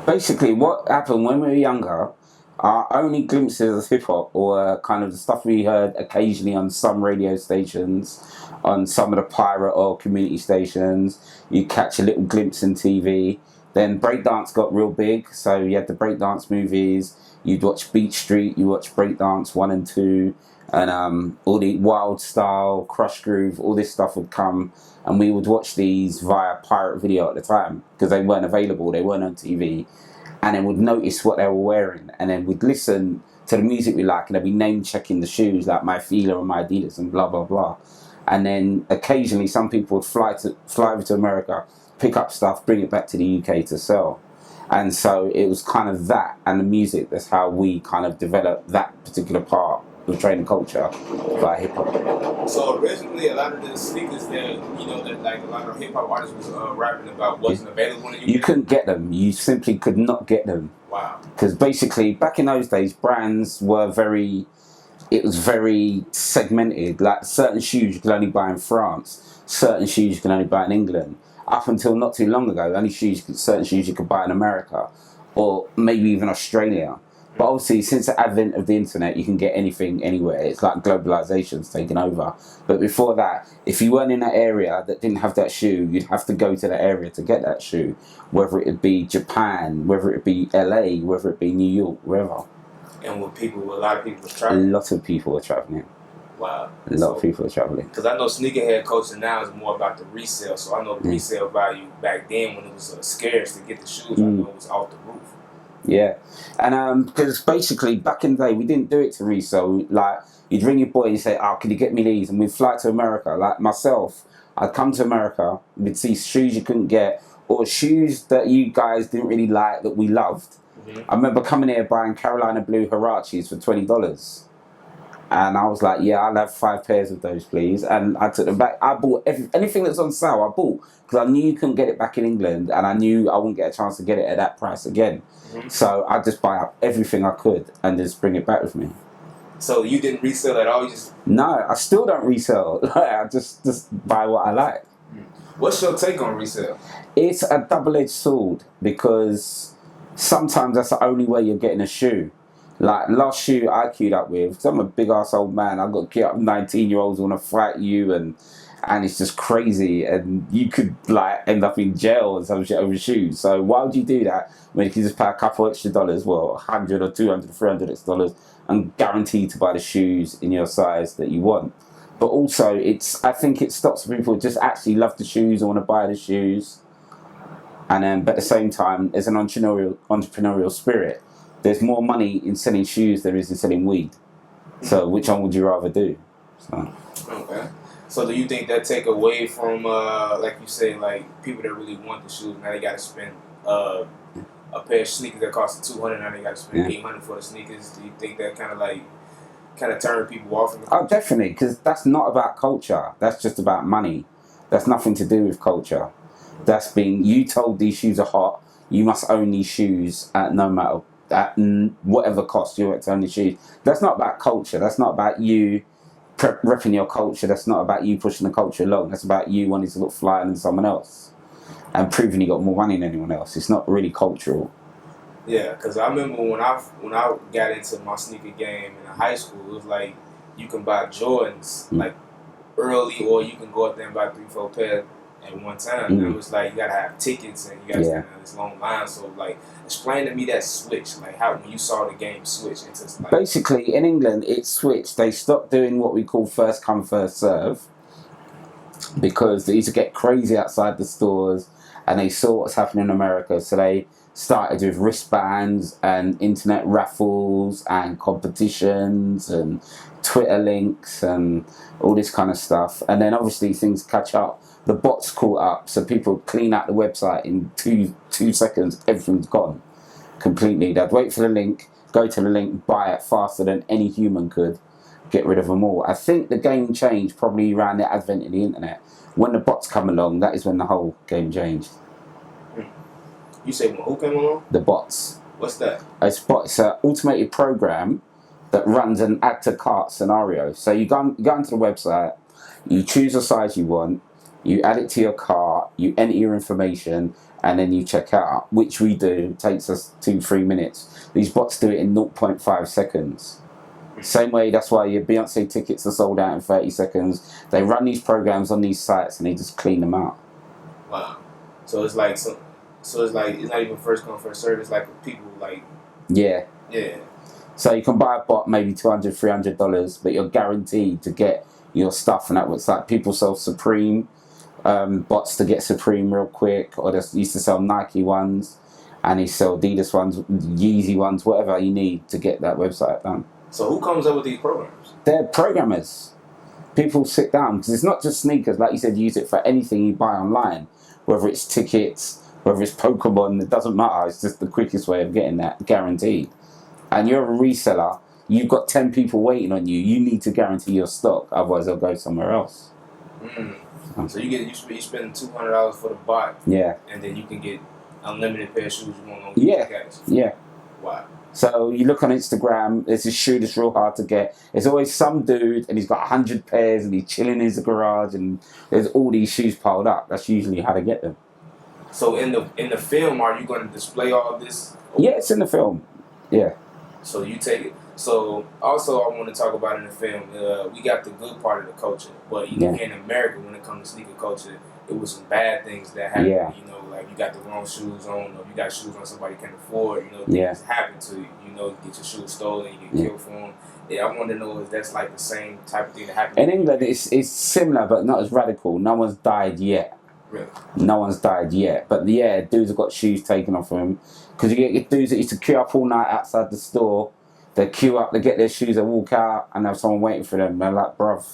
Basically, what happened when we were younger, our only glimpses of hip hop were kind of the stuff we heard occasionally on some radio stations, on some of the pirate or community stations. You catch a little glimpse in TV. Then breakdance got real big, so you had the breakdance movies. You'd watch Beat Street, you watch Breakdance 1 and 2, and all the Wild Style, Crush Groove, all this stuff would come, and we would watch these via pirate video at the time because they weren't available, they weren't on TV, and then we'd notice what they were wearing, and then we'd listen to the music we like, and they'd be name checking the shoes like my Fila and my Adidas and blah blah blah, and then occasionally some people would fly over to America, pick up stuff, bring it back to the UK to sell. And so it was kind of that and the music, that's how we kind of developed that particular part of training culture via hip hop. So originally, a lot of the sneakers that that like a lot of hip hop artists was rapping about wasn't available in the UK. You couldn't get them. You simply could not get them. Wow. Because basically, back in those days, brands were it was very segmented. Like certain shoes you could only buy in France, certain shoes you can only buy in England. Up until not too long ago, only certain shoes you could buy in America, or maybe even Australia. But obviously, since the advent of the internet, you can get anything anywhere. It's like globalization's taken over. But before that, if you weren't in that area that didn't have that shoe, you'd have to go to that area to get that shoe. Whether it be Japan, whether it be LA, whether it be New York, wherever. And a lot of people were traveling. A lot of people were traveling. Wow. A lot of people are traveling. Because I know sneakerhead culture now is more about the resale. So I know the resale value back then when it was scarce to get the shoes, I know it was off the roof. Yeah. And because basically back in the day, we didn't do it to resell. Like, you'd ring your boy and say, oh, can you get me these? And we'd fly to America. Like myself, I'd come to America, we'd see shoes you couldn't get, or shoes that you guys didn't really like that we loved. I remember coming here buying Carolina Blue Huaraches for $20. And I was like, yeah, I'll have 5 pairs of those, please. And I took them back. I bought anything that's on sale, I bought. Because I knew you couldn't get it back in England. And I knew I wouldn't get a chance to get it at that price again. So I just buy up everything I could and just bring it back with me. So you didn't resell at all? No, I still don't resell. I just buy what I like. What's your take on resale? It's a double-edged sword. Because sometimes that's the only way you're getting a shoe. Like, last shoe I queued up with, because I'm a big ass old man, I've got to queue up 19-year-olds who want to fight you, and it's just crazy, and you could like end up in jail or some shit over shoes. So why would you do that when you can just pay a couple extra dollars, well, $100 or $200, $300 extra dollars, and guaranteed to buy the shoes in your size that you want? But also, I think it stops people who just actually love the shoes or want to buy the shoes, and but at the same time, there's an entrepreneurial spirit. There's more money in selling shoes than there is in selling weed. So which one would you rather do? So. Okay. So do you think that take away from, like you say, like people that really want the shoes, now they got to spend a pair of sneakers that cost $200, now they got to spend $800 for the sneakers? Do you think that kind of turn people off? Oh, definitely, because that's not about culture. That's just about money. That's nothing to do with culture. That's been, you told these shoes are hot, you must own these shoes at whatever cost you want to own the shoes. That's not about culture. That's not about you repping your culture. That's not about you pushing the culture along. That's about you wanting to look flyer than someone else and proving you got more money than anyone else. It's not really cultural. Yeah, because I remember when I got into my sneaker game in high school, it was like you can buy Jordans like early, or you can go up there and buy 3-4 pairs at one time. And it was like you gotta have tickets and you gotta stand in this long line. So like, explain to me that switch, like how when you saw the game switch into like. Basically, in England, it switched. They stopped doing what we call first come first serve, because they used to get crazy outside the stores, and they saw what's happening in America. So they started with wristbands and internet raffles and competitions and Twitter links and all this kind of stuff. And then obviously things catch up. The bots caught up, so people clean out the website in two seconds. Everything's gone completely. They'd wait for the link, go to the link, buy it faster than any human could, get rid of them all. I think the game changed probably around the advent of the internet. When the bots come along, that is when the whole game changed. You say who came along? The bots. What's that? It's an automated program that runs an add to cart scenario. So you go onto the website, you choose the size you want, You add it to your cart, you enter your information, and then you check out, which we do. It takes us 2-3 minutes. These bots do it in 0.5 seconds. Same way, that's why your Beyonce tickets are sold out in 30 seconds. They run these programs on these sites and they just clean them out. Wow. So it's like it's not even first come first serve. It's like people like Yeah. yeah. So you can buy a bot maybe $200, $300, but you're guaranteed to get your stuff. And that was like people sell Supreme bots to get Supreme real quick, or they used to sell Nike ones, and they sell Adidas ones, Yeezy ones, whatever you need to get that website done. So who comes up with these programs? They're programmers. People sit down, because it's not just sneakers. Like you said, use it for anything you buy online, whether it's tickets, whether it's Pokemon, it doesn't matter. It's just the quickest way of getting that, guaranteed. And you're a reseller, you've got 10 people waiting on you. You need to guarantee your stock, otherwise they'll go somewhere else. So you spend $200 for the bot, Yeah. and then you can get unlimited pair of shoes you want on Yeah. cash. Yeah. Wow. So you look on Instagram, there's this shoe that's real hard to get. There's always some dude and he's got 100 pairs and he's chilling in his garage and there's all these shoes piled up. That's usually how to get them. So in the film, are you going to display all this? Yeah, it's in the film. Yeah. So you take it. So also I want to talk about in the film, we got the good part of the culture, but you know, in America, when it comes to sneaker culture, it was some bad things that happened. Yeah. You know, like you got the wrong shoes on, or you got shoes on somebody can't afford. You know, things happen to you. You know, you get your shoes stolen, you get killed for them. Yeah, I want to know if that's like the same type of thing that happened. In England, it's similar, but not as radical. No one's died yet. Really? No one's died yet. But yeah, dudes have got shoes taken off them. Because you get dudes that used to queue up all night outside the store. They queue up, they get their shoes, they walk out, and have someone waiting for them. They're like, bruv,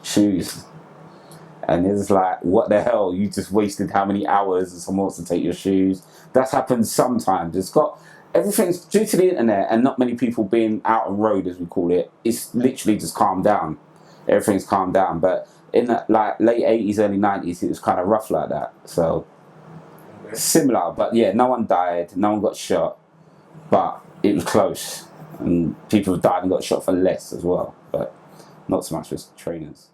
shoes. And it's like, what the hell? You just wasted how many hours and someone wants to take your shoes. That's happened sometimes. Everything's due to the internet and not many people being out on road, as we call it. It's literally just calmed down. Everything's calmed down. But in the like late 80s, early 90s, it was kind of rough like that. So similar, but yeah, no one died, no one got shot, but it was close. And people have died and got shot for less as well, but not so much as trainers.